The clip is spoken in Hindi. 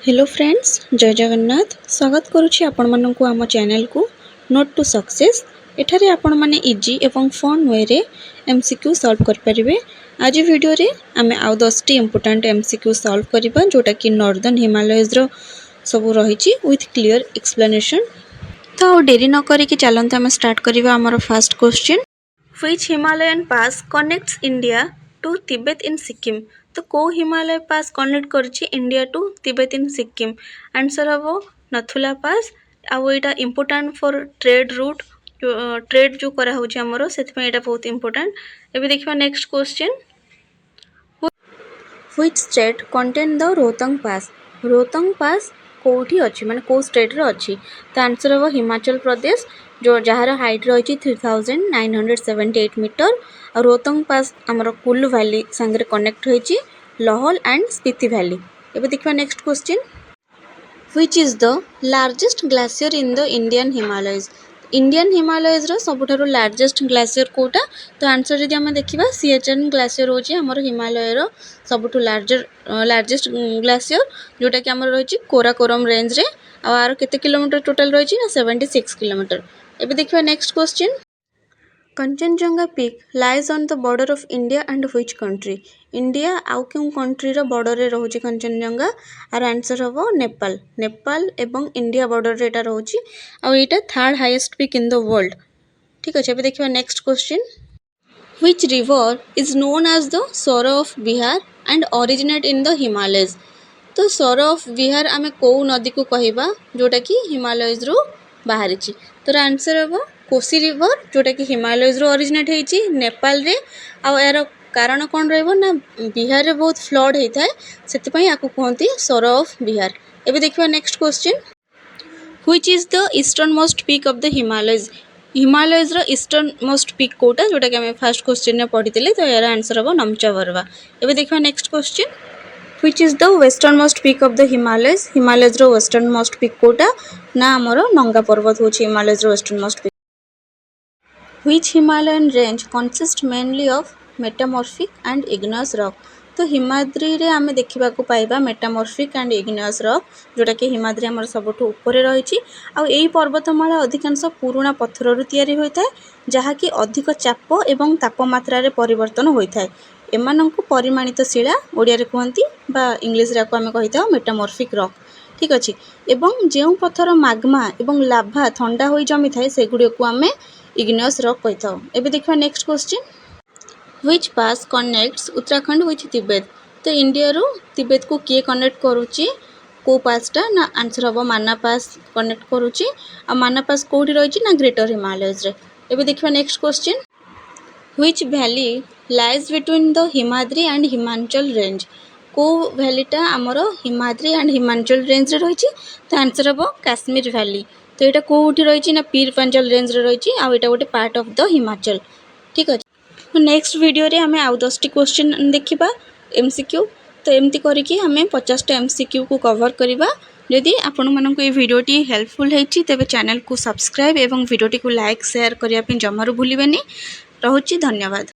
हेलो फ्रेंड्स, जय जगन्नाथ। स्वागत करुछि आपण माननकु आम चैनल को नोट टू सक्सेस। एठारे आपण माने इजी एवं फन वे रे एमसीक्यू सॉल्व कर परिबे। आज वीडियो रे आमे आउ 10 टी इंपोर्टेंट एमसीक्यू सॉल्व करबा जोटा कि नॉर्दर्न हिमालयस रो सब रहिछि विथ क्लियर एक्सप्लेनेशन। तो देरी न करी कि चलंत आमे स्टार्ट करबा हमर first question. Which Himalayan pass connects India to Tibet in Sikkim? तो को हिमालय पास कनेक्ट करछि India to Tibet in Sikkim? Answer हम नथुला पास। आउ एटा important for trade route, trade जो करा होछि हमरो सेति एटा बहुत इंपोर्टेंट। एबे देखबा next question. Which state contain the Rohtang pass? Rohtang pass कोठी अछि माने को स्टेट रो अछि? तो आंसर हम हिमाचल प्रदेश, जो जहार हाइट रही 3978 मीटर। और रोहतंग पास आमर कुल्लू वैली संगे कनेक्ट होइछि लाहौल एंड स्पीति वैली। एबे देखबा next question. Which is the largest glacier in the Indian Himalayas? Indian Himalayas रो सबुठारो लार्जेस्ट ग्लेशियर कोटा? तो आंसर जदि हम देखिबा सियाचिन ग्लेशियर होछि हमर हिमालय रो सबुठु लार्जेस्ट ग्लेशियर, जोटा कि हमर रही कोराकोरम रेंज रे। आ आर केते किलोमीटर टोटल रही ना 76 किलोमीटर। एबे देखिबा next question. Kanchenjunga peak lies on the border of India and which country? India आउ क्यों कंट्री रो बॉर्डर रे रहुछि कंचनजंगा? आर आंसर हबो नेपाल। नेपाल एवं इंडिया बॉर्डर रे एटा रहुछि। आ एटा third highest peak in the world. ठीक अछि। एबे देखिबा next question. Which river is known as the sorrow of Bihar and originate in the Himalayas? तो सोरो ऑफ बिहार आमे को नदी को कहिबा जोटा कि हिमालयस रो बाहरिछि? तो आंसर हबो कोसी रिवर, जोटा कि हिमालयस रो ओरिजिनेट हेछि नेपाल रे। आ यार कारण कोन रहबो ना बिहार रे बहुत फ्लड हेथाय, सेति पई आकु कहंती सोरो ऑफ बिहार। एबे देखिबा next question. Which is the eastern most peak of the Himalayas? Himalayas रो ईस्टर्न मोस्ट पीक कोटा, जोटा कि हमें फर्स्ट क्वेश्चन ने पढ़िथिले। तो यार आंसर हबो नमचावरवा। एबे देखिबा next question. Which is the western most peak of the Himalayas? Himalayas रो वेस्टर्न मोस्ट पीक कोटा ना हमरो नंगा पर्वत होछि हिमालयस रो western most peak. Which Himalayan range consist mainly of metamorphic and igneous rock? तो हिमाद्री रे आमे देखिबा को पाइबा मेटामॉर्फिक एंड इग्नियस रॉक, जोटा कि हिमाद्री हमर सबठु ऊपर रहिछि। आ एई पर्वतमाला अधिकांश पुराना पत्थर रु तयारी होइथाय, जहा कि अधिक चाप एवं तापमात्रा रे परिवर्तन होइथाय। एमानंकु परिमाणित शिला ओडिया रे कहंती बा इंग्लिश रे को आमे कहिता मेटामॉर्फिक रॉक। ठीक अछि। एवं जेउ पत्थर माग्मा एवं लाभा ठंडा होई जमी थाय सेगुडी को आमे इग्नियस रॉक कहिता। एबे देखबा next question. Which pass connects Uttarakhand with Tibet? तो इंडिया रो तिब्बत को किए कनेक्ट करूची को पासटा ना? आंसर हबो माना पास कनेक्ट करूची। आ माना पास कोठी रहिची ना ग्रेटर हिमालयस रे। एबे देखबा next question. Which valley lies between the Himadri and Himachal range? को वैलीटा हमरो हिमाद्री एंड हिमाचल रेंज रे रहिची? तो आंसर हबो काश्मीर वैली। तो एटा कोठी रहिची ना पीर पंजाल रेंज रे रहिची। आ एटा गोटे पार्ट ऑफ द हिमाचल। ठीक अछि। तो नेक्स्ट वीडियो रे हमें आउ 10 टी क्वेश्चन देखिबा एमसीक्यू। तो एमती करिकि हमें 50 टा एमसीक्यू को कवर करिबा। यदि आपण मानक ए वीडियोटी हेल्पफुल हेछि तेबे चैनल को सब्सक्राइब एवं वीडियोटी को लाइक शेयर करिया पे जमारू भूलिबेनी। रहुछि धन्यवाद।